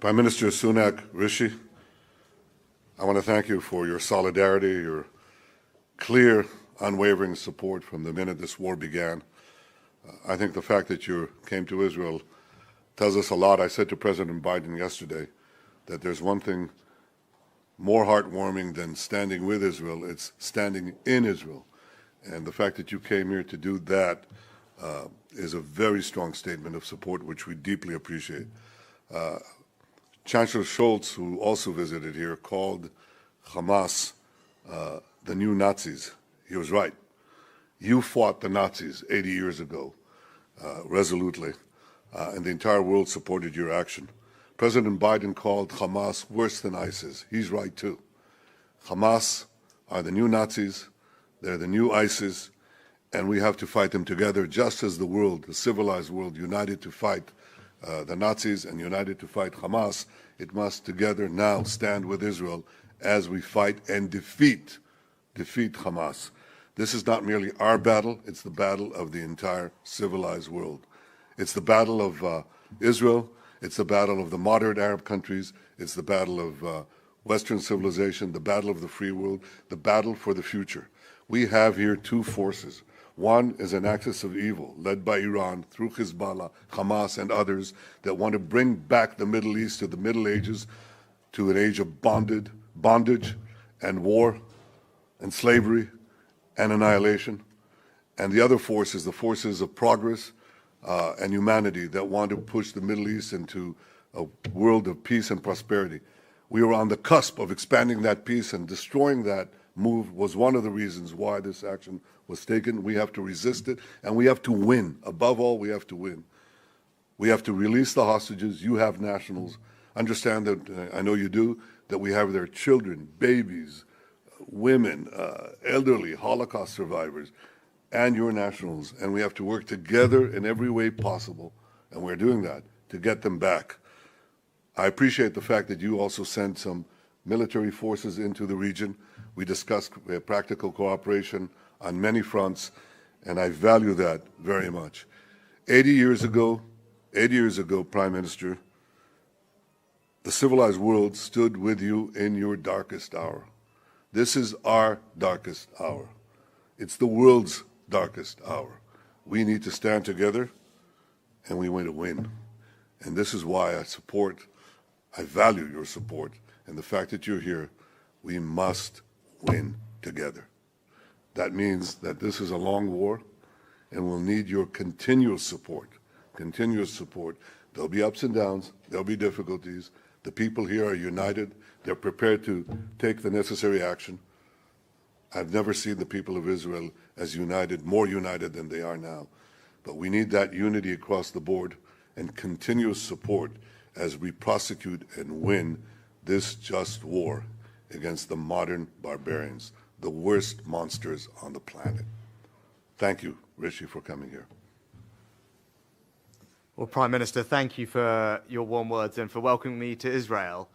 Prime Minister Sunak, Rishi, I want to thank you for your solidarity, your clear, unwavering support from the minute this war began. I think the fact that you came to Israel tells us a lot. I said to President Biden yesterday that there's one thing more heartwarming than standing with Israel, it's standing in Israel. And the fact that you came here to do that is a very strong statement of support, which we deeply appreciate. Chancellor Scholz, who also visited here, called Hamas the new Nazis. He was right. You fought the Nazis 80 years ago, resolutely, and the entire world supported your action. President Biden called Hamas worse than ISIS. He's right, too. Hamas are the new Nazis. They're the new ISIS, and we have to fight them together, just as the world, the civilized world, united to fight the Nazis and united to fight Hamas. It must together now stand with Israel as we fight and defeat Hamas. This is not merely our battle, it's the battle of the entire civilized world. It's the battle of Israel, it's the battle of the moderate Arab countries, it's the battle of Western civilization, the battle of the free world, the battle for the future. We have here two forces. One is an axis of evil led by Iran through Hezbollah, Hamas, and others that want to bring back the Middle East to the Middle Ages, to an age of bondage and war and slavery and annihilation. And the other force is the forces of progress and humanity that want to push the Middle East into a world of peace and prosperity. We are on the cusp of expanding that peace, and destroying that move was one of the reasons why this action was taken. We have to resist it, and we have to win. Above all, we have to win. We have to release the hostages. You have nationals. Understand that, I know you do, that we have their children, babies, women, elderly, Holocaust survivors, and your nationals. And we have to work together in every way possible, and we're doing that, to get them back. I appreciate the fact that you also sent some military forces into the region. We discussed practical cooperation on many fronts, and I value that very much. 80 years ago, Prime Minister, the civilized world stood with you in your darkest hour. This is our darkest hour. It's the world's darkest hour. We need to stand together, and we want to win. And this is why I value your support, and the fact that you're here. We must win together. That means that this is a long war, and we'll need your continuous support. There'll be ups and downs. There'll be difficulties. The people here are united. They're prepared to take the necessary action. I've never seen the people of Israel as united, more united than they are now. But we need that unity across the board and continuous support as we prosecute and win this just war against the modern barbarians, the worst monsters on the planet. Thank you, Rishi, for coming here. Well, Prime Minister, thank you for your warm words and for welcoming me to Israel.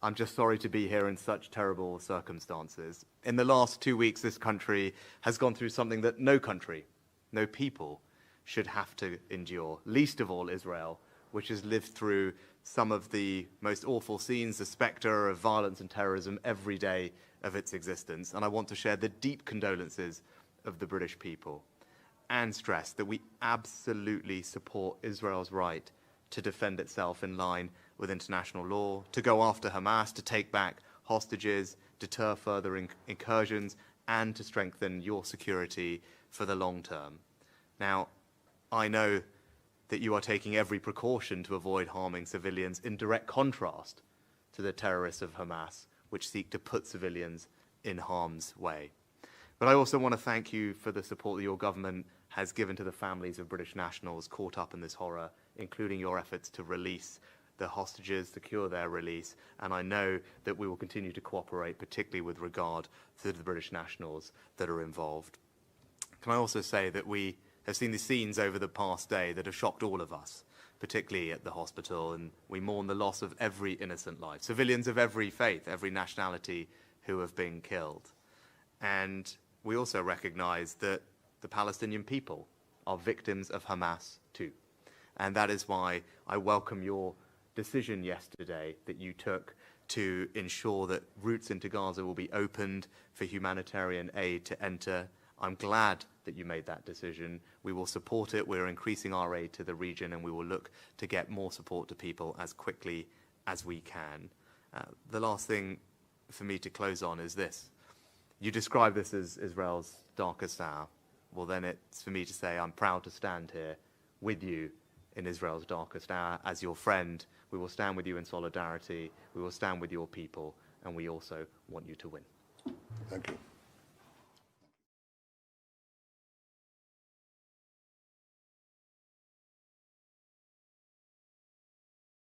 I'm just sorry to be here in such terrible circumstances. In the last 2 weeks, this country has gone through something that no country, no people should have to endure, least of all Israel, which has lived through some of the most awful scenes, the spectre of violence and terrorism every day of its existence. And I want to share the deep condolences of the British people and stress that we absolutely support Israel's right to defend itself in line with international law, to go after Hamas, to take back hostages, deter further incursions, and to strengthen your security for the long term. Now, I know that you are taking every precaution to avoid harming civilians, in direct contrast to the terrorists of Hamas, which seek to put civilians in harm's way. But I also want to thank you for the support that your government has given to the families of British nationals caught up in this horror, including your efforts to release the hostages, secure their release, and I know that we will continue to cooperate, particularly with regard to the British nationals that are involved. Can I also say that we have seen the scenes over the past day that have shocked all of us, particularly at the hospital, and we mourn the loss of every innocent life, civilians of every faith, every nationality who have been killed. And we also recognize that the Palestinian people are victims of Hamas too. And that is why I welcome your decision yesterday that you took to ensure that routes into Gaza will be opened for humanitarian aid to enter. I'm glad that you made that decision. We will support it. We're increasing our aid to the region, and we will look to get more support to people as quickly as we can. The last thing for me to close on is this. You describe this as Israel's darkest hour. Well, then it's for me to say I'm proud to stand here with you in Israel's darkest hour. As your friend, we will stand with you in solidarity. We will stand with your people, and we also want you to win. Thank you.